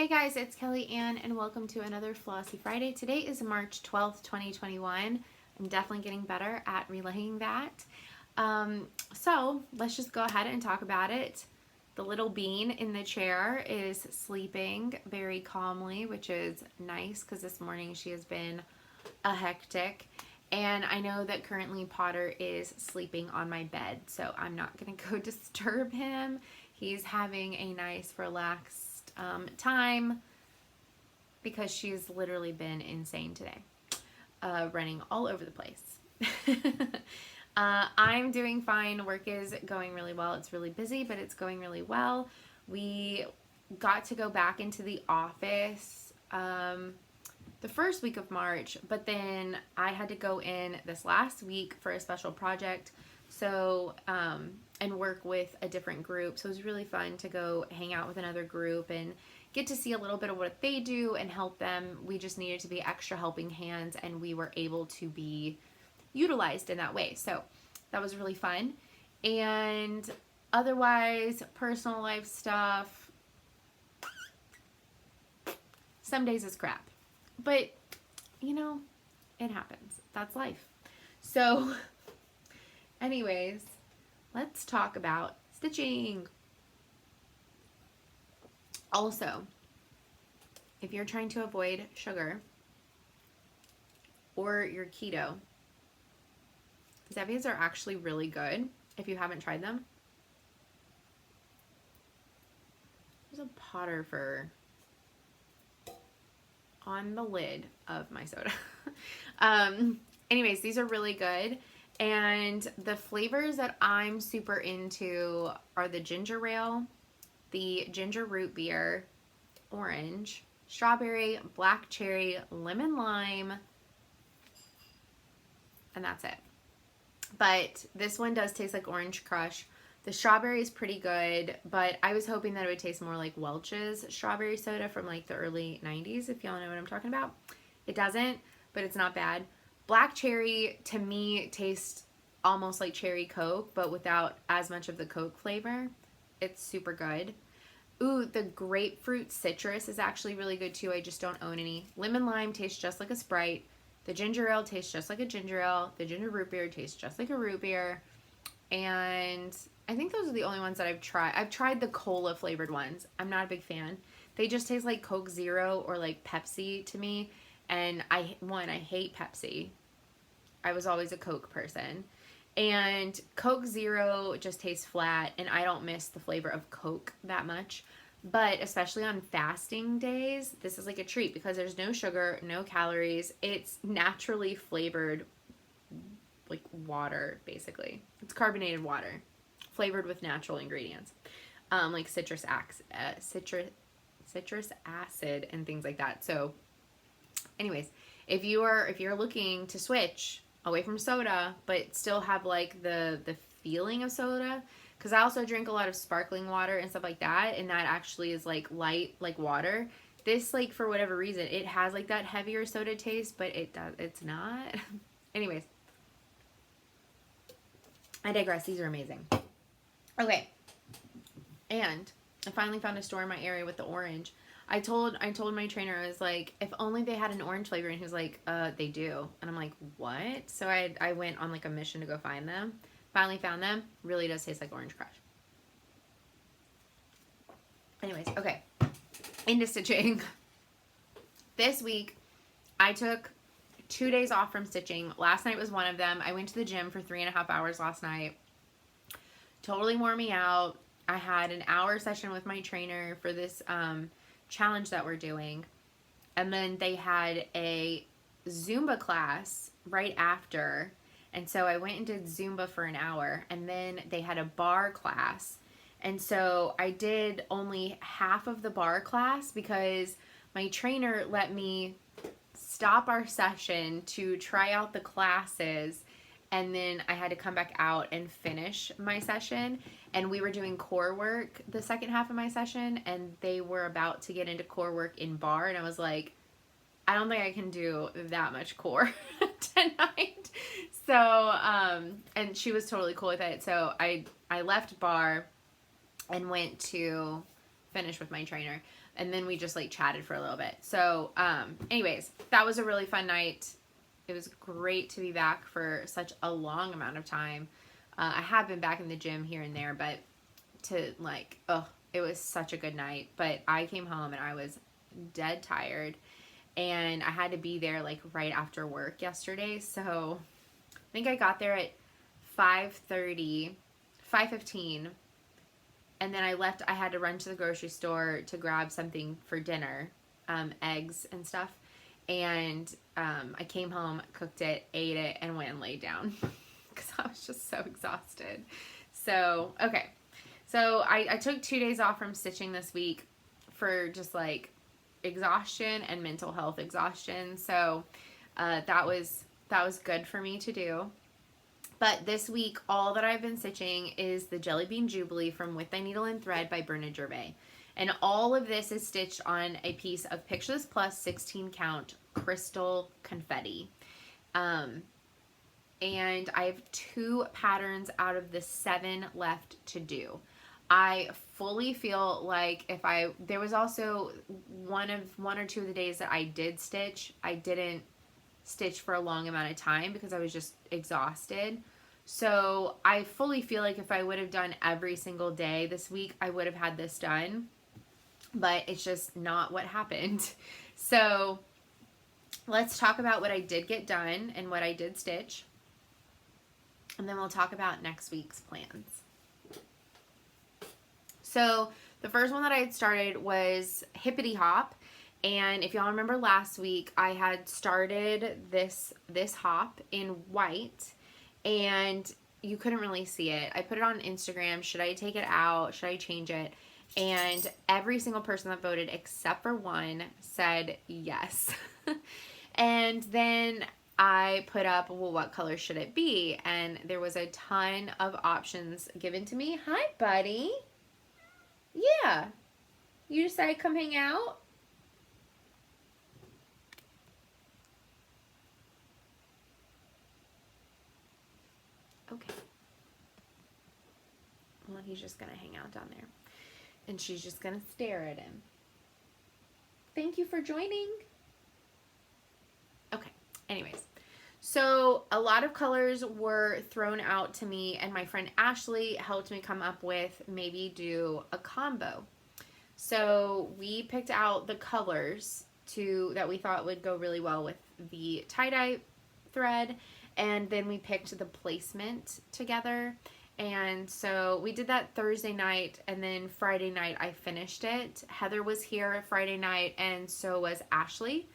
Hey guys, it's Kelly Ann and welcome to another Flossy Friday. Today is March 12th, 2021. I'm definitely getting better at relaying that. So let's just go ahead and talk about it. The little bean in the chair is sleeping very calmly, which is nice because this morning she has been a hectic. And I know that currently Potter is sleeping on my bed, so I'm not going to go disturb him. He's having a nice, relaxed time because she's literally been insane today, running all over the place. I'm doing fine. Work is going really well. It's really busy, but it's going really well. We got to go back into the office the first week of March, but then I had to go in this last week for a special project, so and work with a different group. So it was really fun to go hang out with another group and get to see a little bit of what they do and help them. We just needed to be extra helping hands, and we were able to be utilized in that way. So that was really fun. And otherwise, personal life stuff, some days is crap. But, you know, it happens. That's life. So, anyways, let's talk about stitching. Also, if you're trying to avoid sugar or you're keto, Zevias are actually really good if you haven't tried them. There's a Potter fur on the lid of my soda. Anyways, these are really good. And the flavors that I'm super into are the ginger ale, the ginger root beer, orange, strawberry, black cherry, lemon lime, and that's it. But this one does taste like Orange Crush. The strawberry is pretty good, but I was hoping that it would taste more like Welch's strawberry soda from like the early 90s, if y'all know what I'm talking about. It doesn't, but it's not bad. Black cherry, to me, tastes almost like cherry Coke, but without as much of the Coke flavor. It's super good. Ooh, the grapefruit citrus is actually really good too. I just don't own any. Lemon lime tastes just like a Sprite. The ginger ale tastes just like a ginger ale. The ginger root beer tastes just like a root beer. And I think those are the only ones that I've tried. I've tried the cola flavored ones. I'm not a big fan. They just taste like Coke Zero or like Pepsi to me. And I hate Pepsi. I was always a Coke person. And Coke Zero just tastes flat, and I don't miss the flavor of Coke that much. But especially on fasting days, this is like a treat because there's no sugar, no calories. It's naturally flavored like water, basically. It's carbonated water flavored with natural ingredients, like citrus acid and things like that. So anyways, if you're looking to switch away from soda but still have like the feeling of soda, because I also drink a lot of sparkling water and stuff like that, and that actually is like light like water. This, like, for whatever reason, it has like that heavier soda taste, but it's not. Anyways, I digress. These are amazing. Okay, and I finally found a store in my area with the orange. I told my trainer, I was like, if only they had an orange flavor, and he was like, they do. And I'm like, what? So I went on like a mission to go find them. Finally found them. Really does taste like Orange Crush. Anyways, okay. Into stitching. This week, I took 2 days off from stitching. Last night was one of them. I went to the gym for 3.5 hours last night. Totally wore me out. I had an hour session with my trainer for this challenge that we're doing. And then they had a Zumba class right after. And so I went and did Zumba for an hour. And then they had a bar class. And so I did only half of the bar class because my trainer let me stop our session to try out the classes, and then I had to come back out and finish my session. And we were doing core work the second half of my session, and they were about to get into core work in bar, and I was like, I don't think I can do that much core tonight. So, and she was totally cool with it. So I left bar and went to finish with my trainer. And then we just like chatted for a little bit. So anyways, that was a really fun night. It was great to be back for such a long amount of time. I have been back in the gym here and there, but to like, oh, it was such a good night. But I came home and I was dead tired, and I had to be there like right after work yesterday. So I think I got there at 5:30, 5:15, and then I left. I had to run to the grocery store to grab something for dinner, eggs and stuff. And I came home, cooked it, ate it, and went and laid down because I was just so exhausted. So, okay. So I took 2 days off from stitching this week for just like exhaustion and mental health exhaustion. So that was good for me to do. But this week, all that I've been stitching is the Jelly Bean Jubilee from With Thy Needle and Thread by Bernard Gervais. And all of this is stitched on a piece of Picture This Plus 16 count crystal confetti. And I have 2 patterns out of the 7 left to do. I fully feel like there was also one or two of the days that I did stitch. I didn't stitch for a long amount of time because I was just exhausted. So I fully feel like if I would have done every single day this week, I would have had this done. But it's just not what happened. So let's talk about what I did get done and what I did stitch. And then we'll talk about next week's plans. So the first one that I had started was Hippity Hop. And if y'all remember last week, I had started this hop in white, and you couldn't really see it. I put it on Instagram. Should I take it out? Should I change it? And every single person that voted except for one said yes. And then I put up, well, what color should it be? And there was a ton of options given to me. Hi, buddy. Yeah. You decided to come hang out? Okay. Well, he's just going to hang out down there. And she's just going to stare at him. Thank you for joining. Okay. Anyways. So a lot of colors were thrown out to me, and my friend Ashley helped me come up with maybe do a combo. So we picked out the colors that we thought would go really well with the tie-dye thread, and then we picked the placement together. And so we did that Thursday night, and then Friday night I finished it. Heather was here Friday night, and so was Ashley.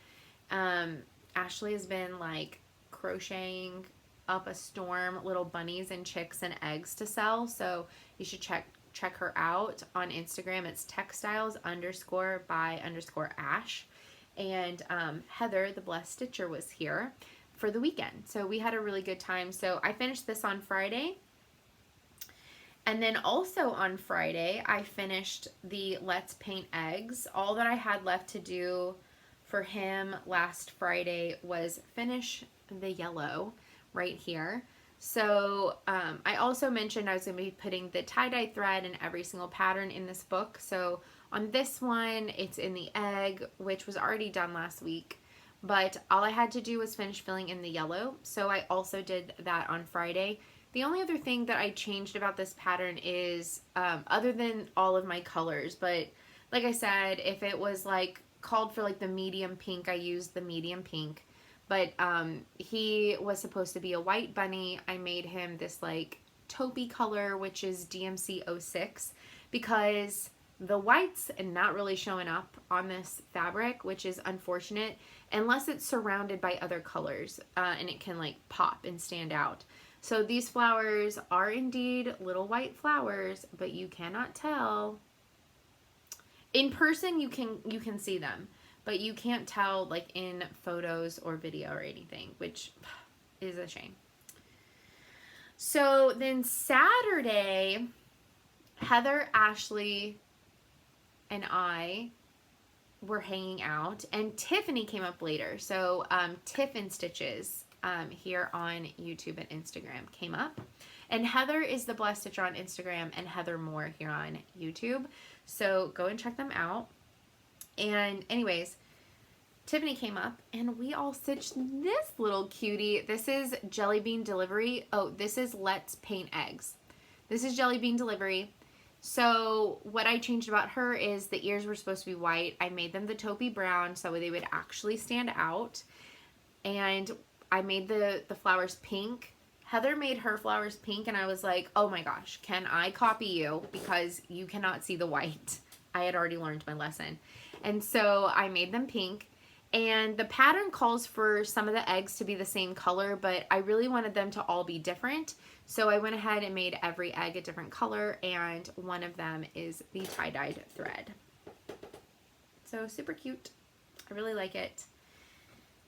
Ashley has been like crocheting up a storm little bunnies and chicks and eggs to sell, so you should check her out on Instagram. It's textiles_by_Ash. And Heather, the Blessed Stitcher, was here for the weekend, so we had a really good time. So I finished this on Friday, and then also on Friday I finished the Let's Paint Eggs. All that I had left to do for him last Friday was finish the yellow right here. So I also mentioned I was going to be putting the tie-dye thread in every single pattern in this book. So on this one, it's in the egg, which was already done last week. But all I had to do was finish filling in the yellow. So I also did that on Friday. The only other thing that I changed about this pattern is, other than all of my colors, but like I said, if it was like called for like the medium pink, I used the medium pink. But he was supposed to be a white bunny. I made him this like taupey color, which is DMC 06, because the white's not really showing up on this fabric, which is unfortunate, unless it's surrounded by other colors, and it can like pop and stand out. So these flowers are indeed little white flowers, but you cannot tell. In person, you can see them, but you can't tell like in photos or video or anything, which is a shame. So then Saturday, Heather, Ashley, and I were hanging out, and Tiffany came up later. So Tiffin Stitches here on YouTube and Instagram came up. And Heather is the Blessed Stitcher on Instagram, and Heather Moore here on YouTube. So go and check them out. And anyways, Tiffany came up and we all stitched this little cutie. This is Jelly Bean Delivery. Oh, this is Let's Paint Eggs. This is Jelly Bean Delivery. So what I changed about her is the ears were supposed to be white. I made them the taupey brown so they would actually stand out. And I made the flowers pink. Heather made her flowers pink and I was like, oh my gosh, can I copy you? Because you cannot see the white. I had already learned my lesson. And so I made them pink. And the pattern calls for some of the eggs to be the same color, but I really wanted them to all be different. So I went ahead and made every egg a different color, and one of them is the tie-dyed thread. So super cute. I really like it.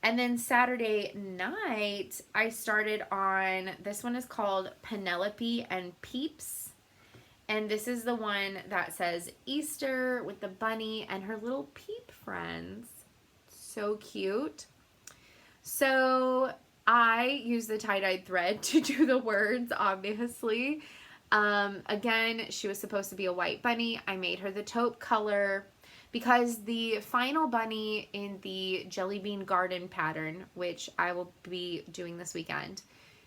And then Saturday night, I started on, this one is called Penelope and Peeps. And this is the one that says Easter with the bunny and her little peep friends. So cute. So I use the tie-dyed thread to do the words, obviously. Again, she was supposed to be a white bunny. I made her the taupe color because the final bunny in the Jelly Bean Garden pattern, which I will be doing this weekend,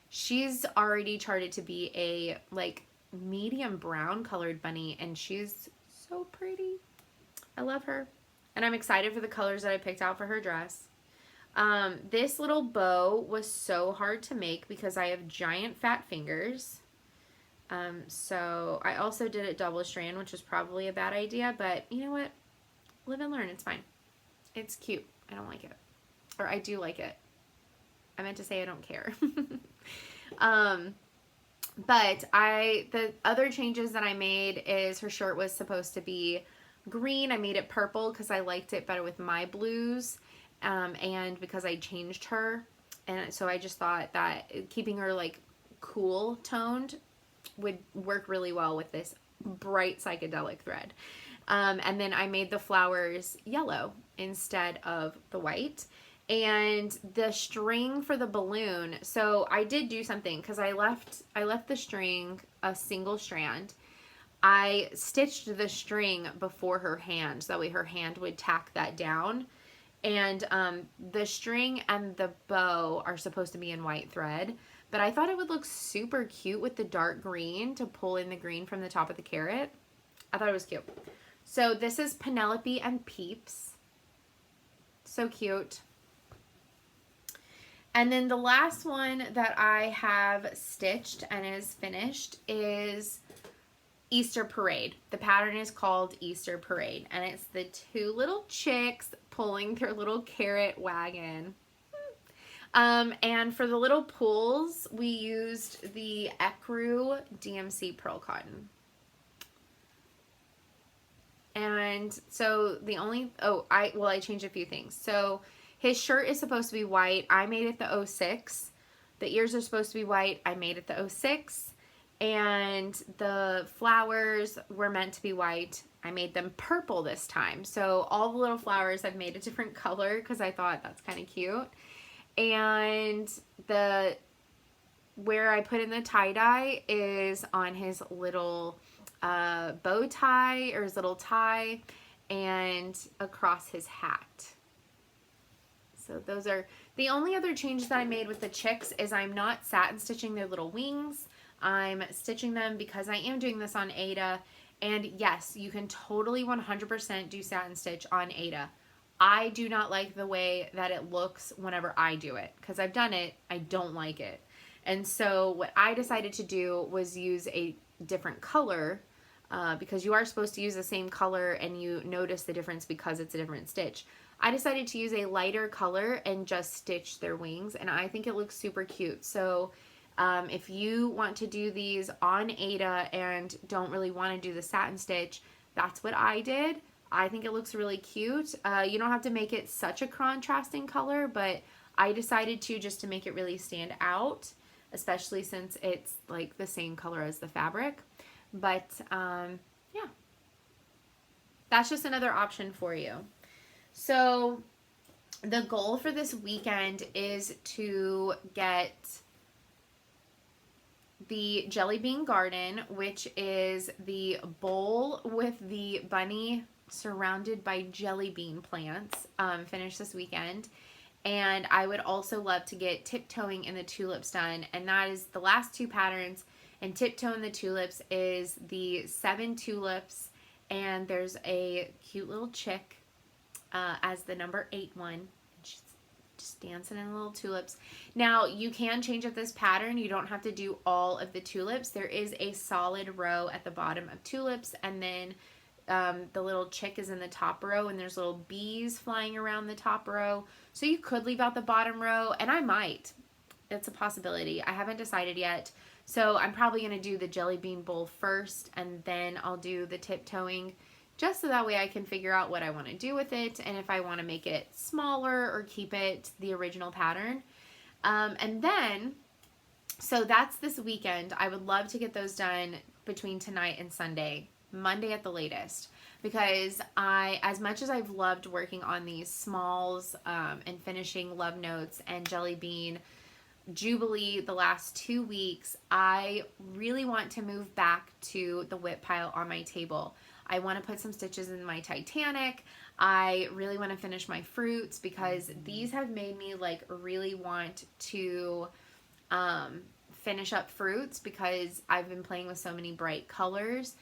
she's already charted to be a like medium brown colored bunny, and she's so pretty. I love her. And I'm excited for the colors that I picked out for her dress. This little bow was so hard to make because I have giant fat fingers. So I also did it double strand, which was probably a bad idea, but you know what? Live and learn. It's fine. It's cute. I don't like it. Or I do like it. I meant to say I don't care. But the other changes that I made is her shirt was supposed to be green. I made it purple because I liked it better with my blues, and because I changed her, and so I just thought that keeping her like cool toned would work really well with this bright psychedelic thread. And then I made the flowers yellow instead of the white. And the string for the balloon, so I did do something because I left the string a single strand. I stitched the string before her hand, so that way her hand would tack that down. And the string and the bow are supposed to be in white thread, but I thought it would look super cute with the dark green to pull in the green from the top of the carrot. I thought it was cute. So this is Penelope and Peeps. So cute. And then the last one that I have stitched and is finished is Easter Parade. The pattern is called Easter Parade, and it's the two little chicks pulling their little carrot wagon. And for the little pulls, we used the Ecru DMC Pearl Cotton. And so the only, I changed a few things. So his shirt is supposed to be white. I made it the 06. The ears are supposed to be white. I made it the 06. And the flowers were meant to be white. I made them purple this time. So all the little flowers I've made a different color because I thought that's kind of cute. And where I put in the tie-dye is on his little bow tie or his little tie and across his hat. So those are the only other changes that I made with the chicks is I'm not satin stitching their little wings. I'm stitching them because I am doing this on Ada. And yes, you can totally 100% do satin stitch on Ada. I do not like the way that it looks whenever I do it because I've done it. I don't like it. And so what I decided to do was use a different color because you are supposed to use the same color and you notice the difference because it's a different stitch. I decided to use a lighter color and just stitch their wings, and I think it looks super cute. So if you want to do these on Ada and don't really want to do the satin stitch, that's what I did. I think it looks really cute. You don't have to make it such a contrasting color, but I decided to just to make it really stand out, especially since it's like the same color as the fabric. But yeah, that's just another option for you. So the goal for this weekend is to get the Jelly Bean Garden, which is the bowl with the bunny surrounded by jelly bean plants, finished this weekend. And I would also love to get tiptoeing in the tulips done. And that is the last two patterns. And tiptoe in the tulips is the 7 tulips. And there's a cute little chick as the number 8 one. She's just dancing in the little tulips. Now, you can change up this pattern. You don't have to do all of the tulips. There is a solid row at the bottom of tulips. And then the little chick is in the top row, and there's little bees flying around the top row. So you could leave out the bottom row, and I might. It's a possibility. I haven't decided yet. So I'm probably going to do the jelly bean bowl first, and then I'll do the tiptoeing, just so that way I can figure out what I want to do with it, and if I want to make it smaller or keep it the original pattern. And then, so that's this weekend. I would love to get those done between tonight and Sunday. Monday at the latest, because as much as I've loved working on these smalls and finishing Love Notes and Jelly Bean Jubilee the last 2 weeks, I really want to move back to the whip pile on my table. I want to put some stitches in my Titanic. I really want to finish my fruits, because these have made me like really want to finish up fruits, because I've been playing with so many bright colors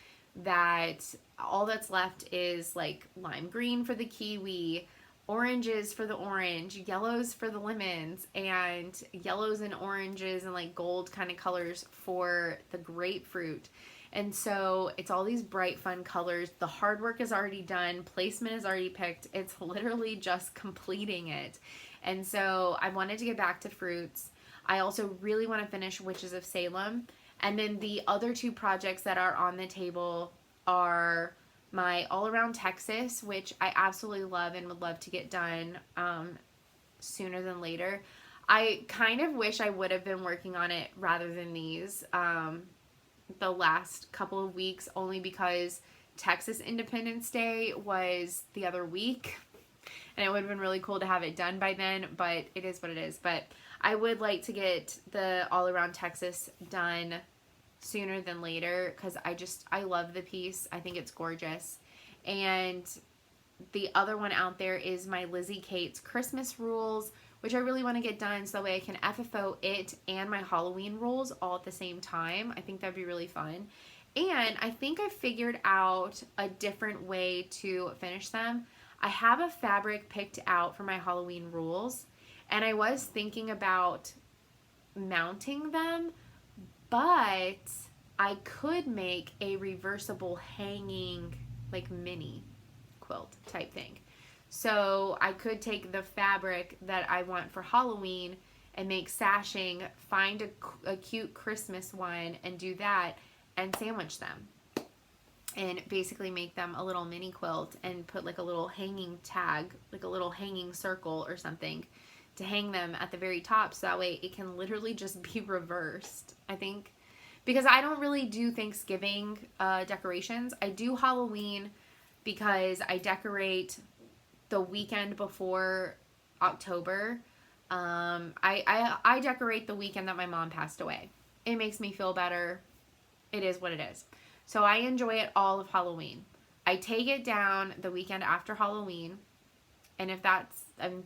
that all that's left is like lime green for the kiwi, oranges for the orange, yellows for the lemons, and yellows and oranges and like gold kind of colors for the grapefruit. And so it's all these bright, fun colors. The hard work is already done. Placement is already picked. It's literally just completing it. And so I wanted to get back to fruits. I also really want to finish Witches of Salem. And then the other 2 projects that are on the table are my All Around Texas, which I absolutely love and would love to get done sooner than later. I kind of wish I would have been working on it rather than these the last couple of weeks, only because Texas Independence Day was the other week. And it would have been really cool to have it done by then, but it is what it is. But I would like to get the All Around Texas done sooner than later, because I love the piece. I think it's gorgeous. And the other one out there is my Lizzie Kate's Christmas rules, which I really want to get done so that way I can FFO it and my Halloween rules all at the same time. I think that'd be really fun. And I think I figured out a different way to finish them. I have a fabric picked out for my Halloween rules, and I was thinking about mounting them, but I could make a reversible hanging like mini quilt type thing. So I could take the fabric that I want for Halloween and make sashing, find a cute Christmas one and do that and sandwich them. And basically make them a little mini quilt and put like a little hanging tag, like a little hanging circle or something to hang them at the very top, so that way it can literally just be reversed, I think. Because I don't really do Thanksgiving decorations. I do Halloween because I decorate the weekend before October. I decorate the weekend that my mom passed away. It makes me feel better. It is what it is. So I enjoy it all of Halloween. I take it down the weekend after Halloween. And if that's,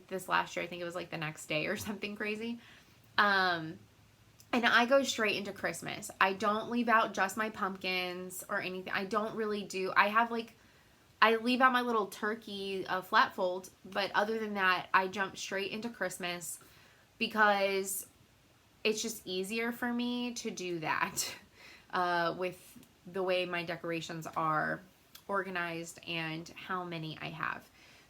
this last year, I think it was like the next day or something crazy. And I go straight into Christmas. I don't leave out just my pumpkins or anything. I don't really do. I leave out my little turkey flat fold. But other than that, I jump straight into Christmas because it's just easier for me to do that with the way my decorations are organized and how many I have.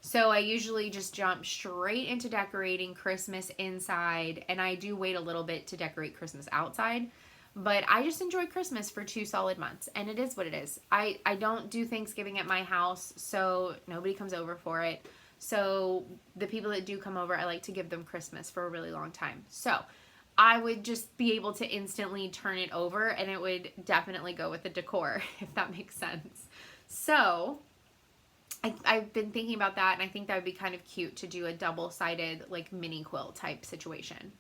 So I usually just jump straight into decorating Christmas inside, and I do wait a little bit to decorate Christmas outside, but I just enjoy Christmas for 2 solid months, and it is what it is. I don't do Thanksgiving at my house, so nobody comes over for it. So the people that do come over, I like to give them Christmas for a really long time. So I would just be able to instantly turn it over, and it would definitely go with the decor, if that makes sense. So I've been thinking about that, and I think that would be kind of cute to do a double-sided like mini quilt type situation.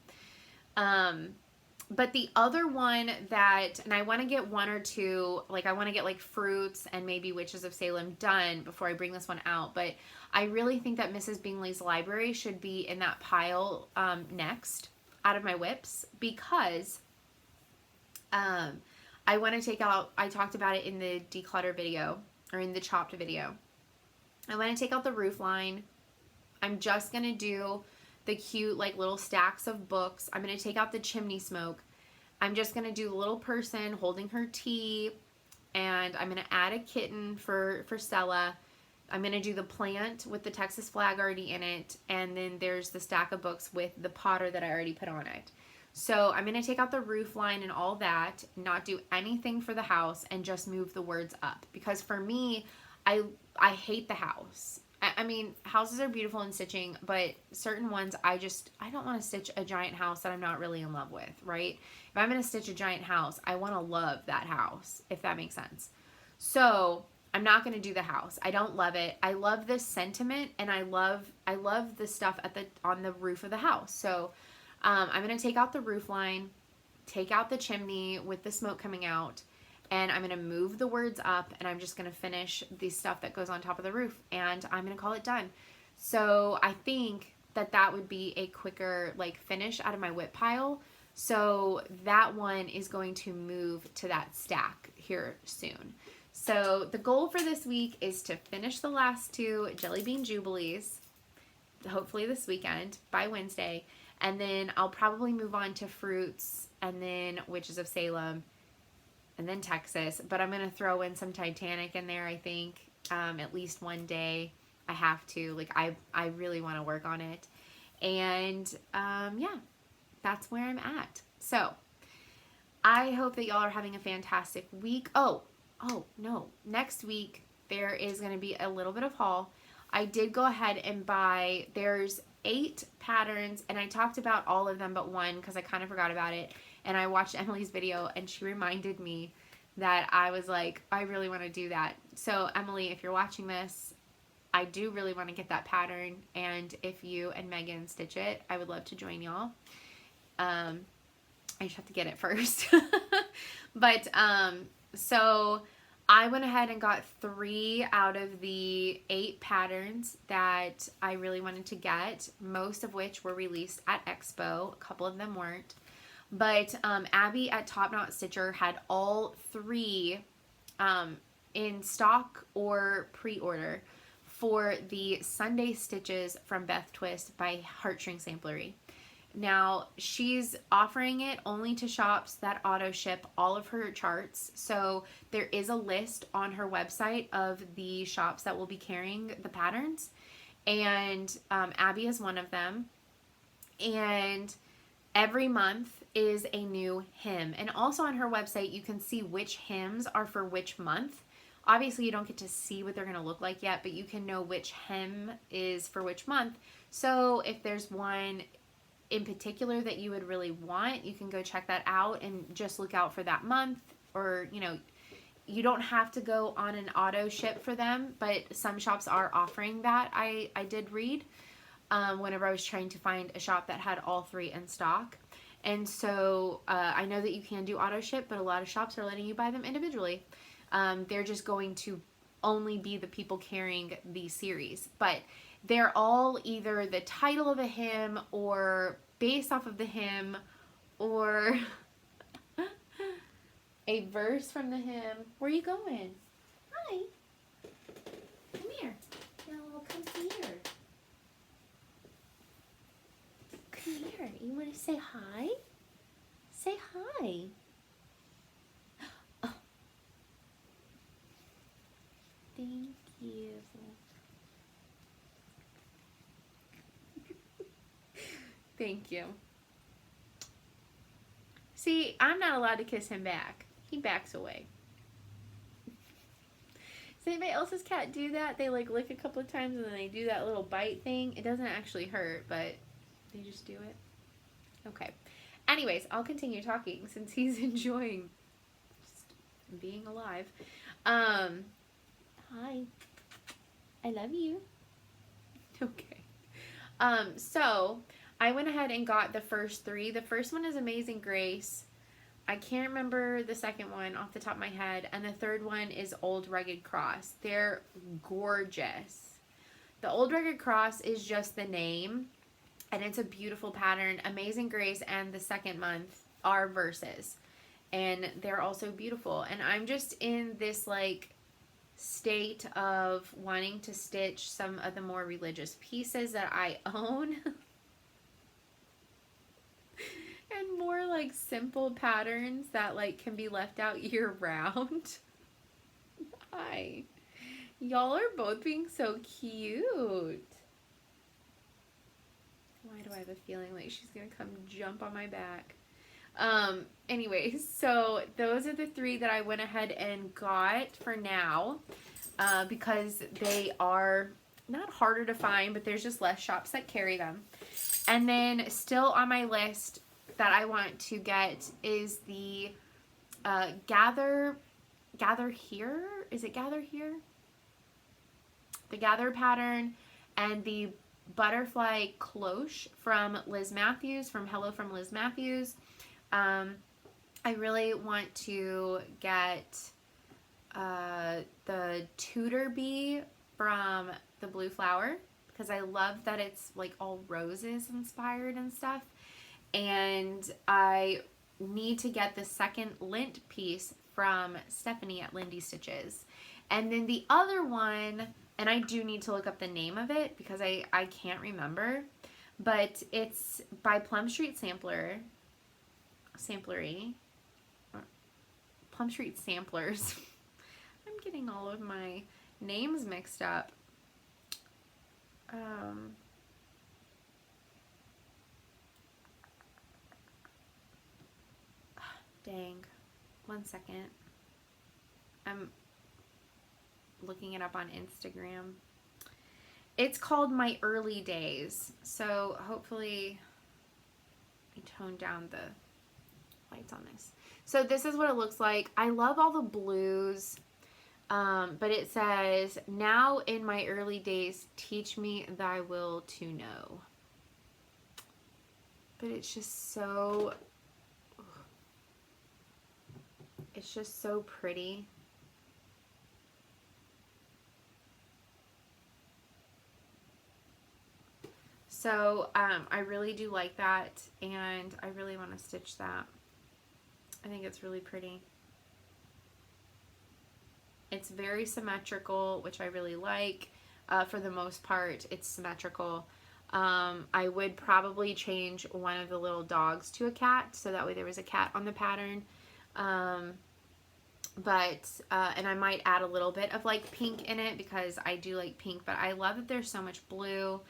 But the other one that, and I want to get one or two, like I want to get like Fruits and maybe Witches of Salem done before I bring this one out. But I really think that Mrs. Bingley's Library should be in that pile next out of my whips, because I want to take out, I talked about it in the declutter video, or in the chopped video. I want to take out the roof line. I'm just going to do the cute like little stacks of books. I'm going to take out the chimney smoke. I'm just going to do the little person holding her tea, and I'm going to add a kitten for Stella. I'm going to do the plant with the Texas flag already in it, and then there's the stack of books with the Potter that I already put on it. So I'm going to take out the roof line and all that, not do anything for the house, and just move the words up. Because for me, I hate the house. I mean, houses are beautiful in stitching, but certain ones I don't want to stitch a giant house that I'm not really in love with, right? If I'm going to stitch a giant house, I want to love that house, if that makes sense. So I'm not going to do the house. I don't love it. I love this sentiment, and I love the stuff on the roof of the house. So I'm going to take out the roof line, take out the chimney with the smoke coming out, and I'm going to move the words up, and I'm just going to finish the stuff that goes on top of the roof, and I'm going to call it done. So I think that would be a quicker like finish out of my whip pile. So that one is going to move to that stack here soon. So the goal for this week is to finish the last two Jelly Bean Jubilees, hopefully this weekend by Wednesday, and then I'll probably move on to Fruits, and then Witches of Salem, and then Texas. But I'm going to throw in some Titanic in there, I think, at least one day. I have to. Like, I really want to work on it. And, yeah, that's where I'm at. So, I hope that y'all are having a fantastic week. Oh, no. Next week, there is going to be a little bit of haul. I did go ahead and buy, there's 8 patterns, and I talked about all of them but one because I kind of forgot about it. And I watched Emily's video, and she reminded me that I was like, I really want to do that. So Emily, if you're watching this, I do really want to get that pattern. And if you and Megan stitch it, I would love to join y'all. I just have to get it first. But so I went ahead and got 3 out of the 8 patterns that I really wanted to get, most of which were released at Expo. A couple of them weren't. But Abby at Top Knot Stitcher had all 3 in stock or pre-order for the Sunday Stitches from Beth Twist by Heartstring Samplery. Now, she's offering it only to shops that auto ship all of her charts. So there is a list on her website of the shops that will be carrying the patterns. And Abby is one of them. And every month is a new hymn. And also on her website, you can see which hymns are for which month. Obviously, you don't get to see what they're going to look like yet, but you can know which hymn is for which month. So if there's one in particular that you would really want, you can go check that out and just look out for that month. Or, you know, you don't have to go on an auto ship for them, but some shops are offering that. I did read whenever I was trying to find a shop that had all 3 in stock. And so I know that you can do auto ship, but a lot of shops are letting you buy them individually. They're just going to only be the people carrying the series. But they're all either the title of a hymn or based off of the hymn or a verse from the hymn. Where are you going? Hi. Come here. No, come here. Come here. You want to say hi? Say hi. Oh. Thank you. Thank you. See, I'm not allowed to kiss him back. He backs away. Does anybody else's cat do that? They like lick a couple of times and then they do that little bite thing. It doesn't actually hurt, but they just do it. Okay. Anyways, I'll continue talking since he's enjoying just being alive. Hi. I love you. Okay. So I went ahead and got the first three. The first one is Amazing Grace. I can't remember the second one off the top of my head. And the third one is Old Rugged Cross. They're gorgeous. The Old Rugged Cross is just the name, and it's a beautiful pattern. Amazing Grace and the second month are verses, and they're also beautiful. And I'm just in this like state of wanting to stitch some of the more religious pieces that I own. And more like simple patterns that like can be left out year round. Hi. Y'all are both being so cute. Why do I have a feeling like she's gonna come jump on my back? Anyways, so those are the three that I went ahead and got for now, because they are not harder to find, but there's just less shops that carry them. And then still on my list that I want to get is the Gather Here. Is it Gather Here? The Gather pattern and the Butterfly Cloche from Liz Matthews, from Hello from Liz Matthews. I really want to get the Tudor Bee from the Blue Flower, because I love that it's like all roses inspired and stuff. And I need to get the second lint piece from Stephanie at Lindy Stitches. And then the other one, and I do need to look up the name of it because I can't remember, but it's by Plum Street Samplers. I'm getting all of my names mixed up. Dang. 1 second. I'm looking it up on Instagram. It's called My Early Days. So hopefully I toned down the lights on this. So this is what it looks like. I love all the blues. But it says, now in my early days, teach me thy will to know. But it's just so pretty. So I really do like that, and I really want to stitch that. I think it's really pretty. It's very symmetrical, which I really like. For the most part, it's symmetrical. I would probably change one of the little dogs to a cat, so that way there was a cat on the pattern. And I might add a little bit of like pink in it because I do like pink, but I love that there's so much blue.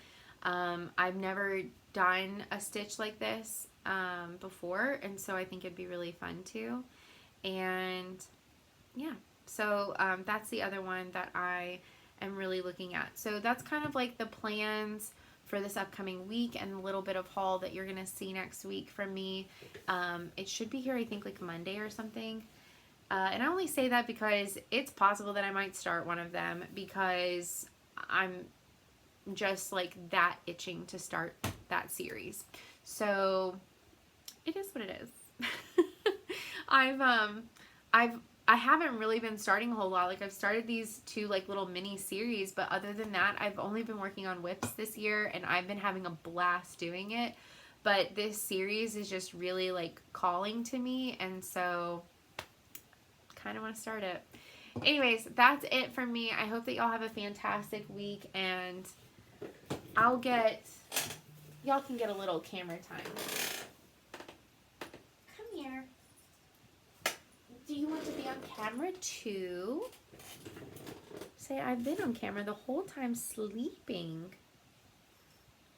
I've never done a stitch like this before, and so I think it'd be really fun too. And yeah, so that's the other one that I am really looking at. So that's kind of like the plans for this upcoming week and a little bit of haul that you're going to see next week from me. It should be here, I think, like Monday or something. And I only say that because it's possible that I might start one of them because I'm just like that itching to start that series. So it is what it is. I haven't really been starting a whole lot. Like I've started these two like little mini series, but other than that, I've only been working on whips this year and I've been having a blast doing it. But this series is just really like calling to me, and so kind of want to start it. Anyways, that's it from me. I hope that y'all have a fantastic week, and y'all can get a little camera time. Come here. Do you want to be on camera too? Say, I've been on camera the whole time sleeping.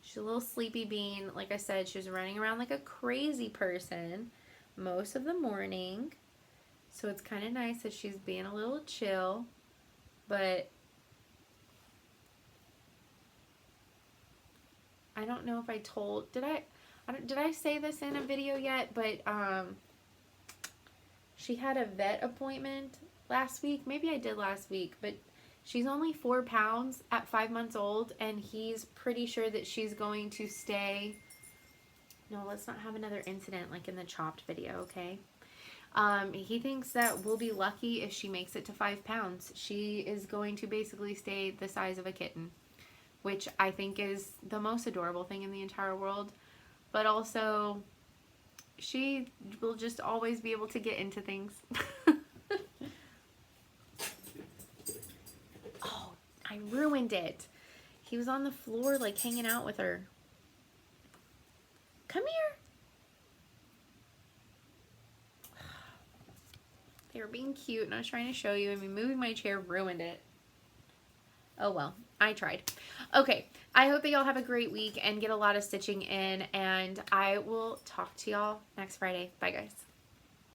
She's a little sleepy bean. Like I said, she was running around like a crazy person most of the morning. So it's kind of nice that she's being a little chill. But I don't know if I told, did I say this in a video yet? But she had a vet appointment last week. Maybe I did last week, but she's only 4 pounds at 5 months old, and he's pretty sure that she's going to stay No, let's not have another incident like in the Chopped video, okay? He thinks that we'll be lucky if she makes it to 5 pounds. She is going to basically stay the size of a kitten, which I think is the most adorable thing in the entire world. But also, she will just always be able to get into things. Oh, I ruined it. He was on the floor, like, hanging out with her. Come here. They were being cute, and I was trying to show you, and me moving my chair ruined it. Oh well, I tried. Okay, I hope that y'all have a great week and get a lot of stitching in, and I will talk to y'all next Friday. Bye, guys.